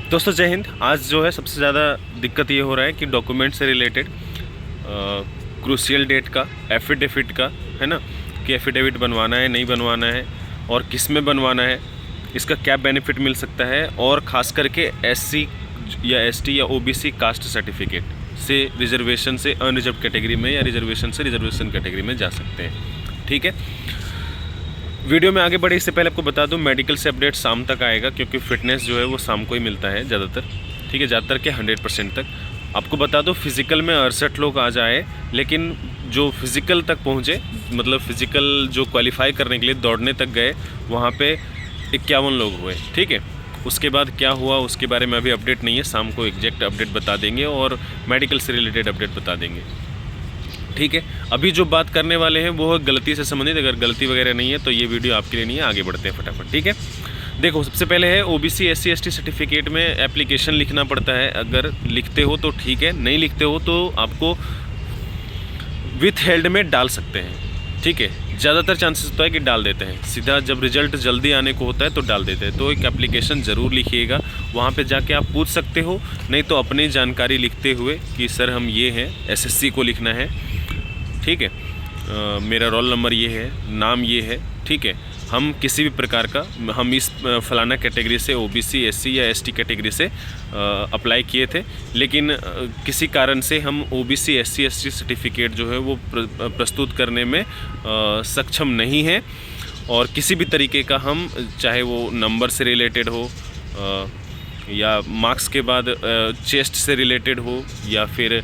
दोस्तों जय हिंद। आज जो है सबसे ज़्यादा दिक्कत ये हो रहा है कि डॉक्यूमेंट से रिलेटेड क्रूशियल डेट का, एफिडेविट का, है ना, कि एफिडेविट बनवाना है नहीं बनवाना है और किस में बनवाना है, इसका क्या बेनिफिट मिल सकता है, और ख़ास करके एससी या एसटी या ओबीसी कास्ट सर्टिफिकेट से रिजर्वेशन से अनरिजर्व कैटेगरी में या रिजर्वेशन से रिजर्वेशन कैटेगरी में जा सकते हैं। ठीक है, वीडियो में आगे बढ़े इससे पहले आपको बता दूं, मेडिकल से अपडेट शाम तक आएगा, क्योंकि फिटनेस जो है वो शाम को ही मिलता है ज़्यादातर। ठीक है, ज़्यादातर के 100% तक। आपको बता दो फिज़िकल में 68 लोग आ जाए, लेकिन जो फिज़िकल तक पहुँचे, मतलब फ़िज़िकल जो क्वालिफाई करने के लिए दौड़ने तक गए, वहाँ पे 51 लोग हुए। ठीक है, उसके बाद क्या हुआ उसके बारे में अभी अपडेट नहीं है, शाम को एग्जैक्ट अपडेट बता देंगे और मेडिकल से रिलेटेड अपडेट बता देंगे। ठीक है, अभी जो बात करने वाले हैं वो गलती से संबंधित, अगर गलती वगैरह नहीं है तो ये वीडियो आपके लिए नहीं है। आगे बढ़ते हैं फटाफट। ठीक है, देखो सबसे पहले है ओबीसी एससी एसटी सर्टिफिकेट में एप्लीकेशन लिखना पड़ता है। अगर लिखते हो तो ठीक है, नहीं लिखते हो तो आपको विथ हेल्ड में डाल सकते हैं। ठीक है, ज़्यादातर चांसेस होता है कि डाल देते हैं, सीधा जब रिजल्ट जल्दी आने को होता है तो डाल देते हैं। तो एक एप्लीकेशन ज़रूर लिखिएगा, वहाँ पे जाके आप पूछ सकते हो, नहीं तो अपनी जानकारी लिखते हुए कि सर हम ये हैं, एसएससी को लिखना है। ठीक है, मेरा रोल नंबर ये है, नाम ये है। ठीक है, हम किसी भी प्रकार का, हम इस फलाना कैटेगरी से ओबीसी एससी या एसटी कैटेगरी से अप्लाई किए थे, लेकिन किसी कारण से हम ओबीसी एससी एसटी सर्टिफिकेट जो है वो प्रस्तुत करने में सक्षम नहीं हैं, और किसी भी तरीके का हम, चाहे वो नंबर से रिलेटेड हो या मार्क्स के बाद चेस्ट से रिलेटेड हो या फिर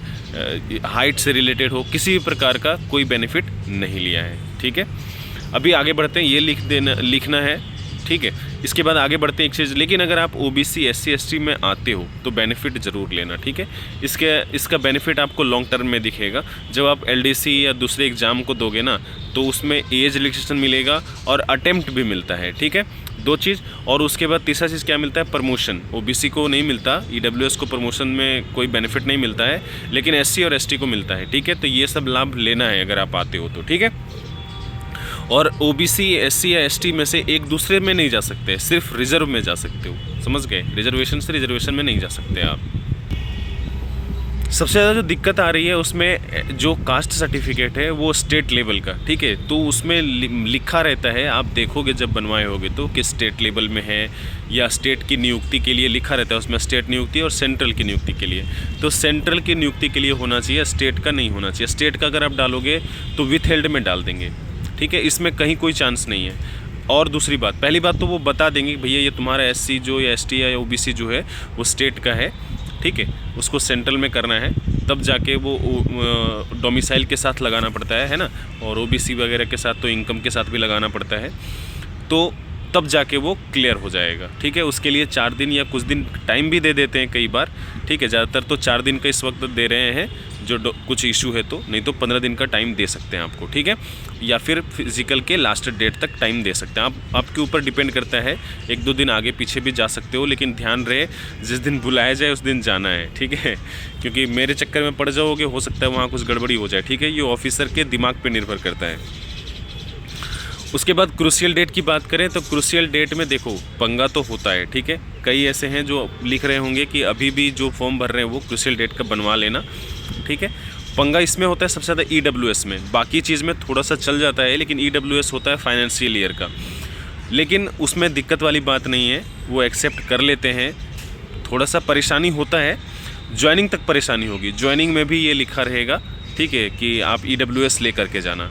हाइट से रिलेटेड हो, किसी भी प्रकार का कोई बेनिफिट नहीं लिया है। ठीक है, अभी आगे बढ़ते हैं, ये लिखना है। ठीक है, इसके बाद आगे बढ़ते हैं एक चीज़, लेकिन अगर आप ओबीसी एससी एसटी में आते हो तो बेनिफिट ज़रूर लेना। ठीक है, इसका बेनिफिट आपको लॉन्ग टर्म में दिखेगा। जब आप एलडीसी या दूसरे एग्ज़ाम को दोगे ना, तो उसमें एज रिलैक्सेशन मिलेगा और अटेम्प्ट भी मिलता है। ठीक है, दो चीज़। और उसके बाद तीसरा चीज़ क्या मिलता है, प्रमोशन। ओबीसी को नहीं मिलता, ईडब्ल्यूएस को प्रमोशन में कोई बेनिफिट नहीं मिलता है, लेकिन एससी और एसटी को मिलता है। ठीक है, तो ये सब लाभ लेना है अगर आप आते हो तो। ठीक है, और ओबीसी एससी या एसटी में से एक दूसरे में नहीं जा सकते, सिर्फ रिजर्व में जा सकते हो। समझ गए, रिजर्वेशन से रिजर्वेशन में नहीं जा सकते आप। सबसे ज़्यादा जो दिक्कत आ रही है उसमें जो कास्ट सर्टिफिकेट है वो स्टेट लेवल का। ठीक है, तो उसमें लिखा रहता है, आप देखोगे जब बनवाए होगे तो, कि स्टेट लेवल में है या स्टेट की नियुक्ति के लिए लिखा रहता है उसमें, स्टेट नियुक्ति और सेंट्रल की नियुक्ति के लिए। तो सेंट्रल की नियुक्ति के लिए होना चाहिए, स्टेट का नहीं होना चाहिए। स्टेट का अगर आप डालोगे तो विथ हेल्ड में डाल देंगे। ठीक है, इसमें कहीं कोई चांस नहीं है। और दूसरी बात, पहली बात तो वो बता देंगे कि भैया ये तुम्हारा एससी जो या एसटी या ओबीसी जो है वो स्टेट का है। ठीक है, उसको सेंट्रल में करना है, तब जाके वो डोमिसाइल के साथ लगाना पड़ता है ना, और ओबीसी वगैरह के साथ तो इनकम के साथ भी लगाना पड़ता है, तो तब जाके वो क्लियर हो जाएगा। ठीक है, उसके लिए 4 दिन या कुछ दिन टाइम भी दे देते हैं कई बार। ठीक है, ज़्यादातर तो 4 दिन का इस वक्त दे रहे हैं, जो कुछ इशू है तो, नहीं तो 15 दिन का टाइम दे सकते हैं आपको। ठीक है, या फिर फिजिकल के लास्ट डेट तक टाइम दे सकते हैं आप, आपके ऊपर डिपेंड करता है। 1-2 दिन आगे पीछे भी जा सकते हो, लेकिन ध्यान रहे जिस दिन बुलाया जाए उस दिन जाना है। ठीक है, क्योंकि मेरे चक्कर में पड़ जाओगे, हो सकता है वहाँ कुछ गड़बड़ी हो जाए। ठीक है, ये ऑफिसर के दिमाग पर निर्भर करता है। उसके बाद क्रूशियल डेट की बात करें तो क्रूशियल डेट में देखो पंगा तो होता है। ठीक है, कई ऐसे हैं जो लिख रहे होंगे कि अभी भी जो फॉर्म भर रहे हैं वो क्रूशियल डेट का बनवा लेना। ठीक है, पंगा इसमें होता है सबसे ज़्यादा ईडब्ल्यूएस में, बाकी चीज़ में थोड़ा सा चल जाता है, लेकिन ईडब्ल्यूएस होता है फाइनेंशियल ईयर का, लेकिन उसमें दिक्कत वाली बात नहीं है, वो एक्सेप्ट कर लेते हैं। थोड़ा सा परेशानी होता है, ज्वाइनिंग तक परेशानी होगी, ज्वाइनिंग में भी ये लिखा रहेगा। ठीक है, कि आप ईडब्ल्यूएस ले करके जाना,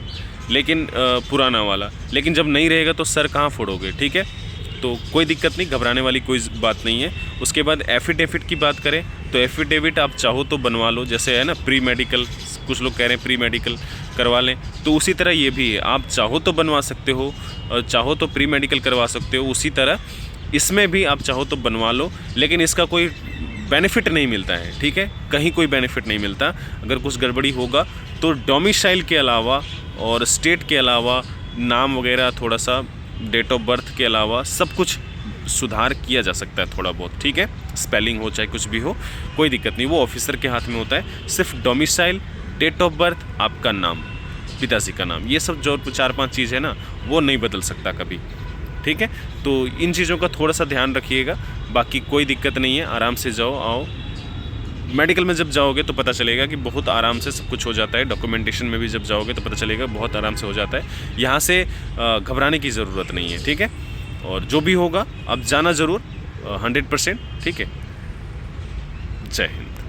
लेकिन पुराना वाला, लेकिन जब नहीं रहेगा तो सर कहाँ फोड़ोगे। ठीक है, तो कोई दिक्कत नहीं, घबराने वाली कोई बात नहीं है। उसके बाद एफिडेविट की बात करें तो एफिडेविट आप चाहो तो बनवा लो, जैसे है ना प्री मेडिकल, कुछ लोग कह रहे हैं प्री मेडिकल करवा लें, तो उसी तरह ये भी है, आप चाहो तो बनवा सकते हो, चाहो तो प्री मेडिकल करवा सकते हो, उसी तरह इसमें भी आप चाहो तो बनवा लो, लेकिन इसका कोई बेनिफिट नहीं मिलता है। ठीक है, कहीं कोई बेनिफिट नहीं मिलता। अगर कुछ गड़बड़ी होगा तो डोमिसाइल के अलावा और स्टेट के अलावा, नाम वगैरह, थोड़ा सा डेट ऑफ बर्थ के अलावा सब कुछ सुधार किया जा सकता है थोड़ा बहुत। ठीक है, स्पेलिंग हो चाहे कुछ भी हो, कोई दिक्कत नहीं, वो ऑफिसर के हाथ में होता है। सिर्फ डोमिसाइल, डेट ऑफ बर्थ, आपका नाम, पिताजी का नाम, ये सब जो 4-5 चीज़ है ना वो नहीं बदल सकता कभी। ठीक है। तो इन चीज़ों का थोड़ा सा ध्यान रखिएगा, बाकी कोई दिक्कत नहीं है, आराम से जाओ आओ। मेडिकल में जब जाओगे तो पता चलेगा कि बहुत आराम से सब कुछ हो जाता है। डॉक्यूमेंटेशन में भी जब जाओगे तो पता चलेगा बहुत आराम से हो जाता है। यहाँ से घबराने की ज़रूरत नहीं है, ठीक है। और जो भी होगा अब जाना ज़रूर 100%, ठीक है। जय हिंद।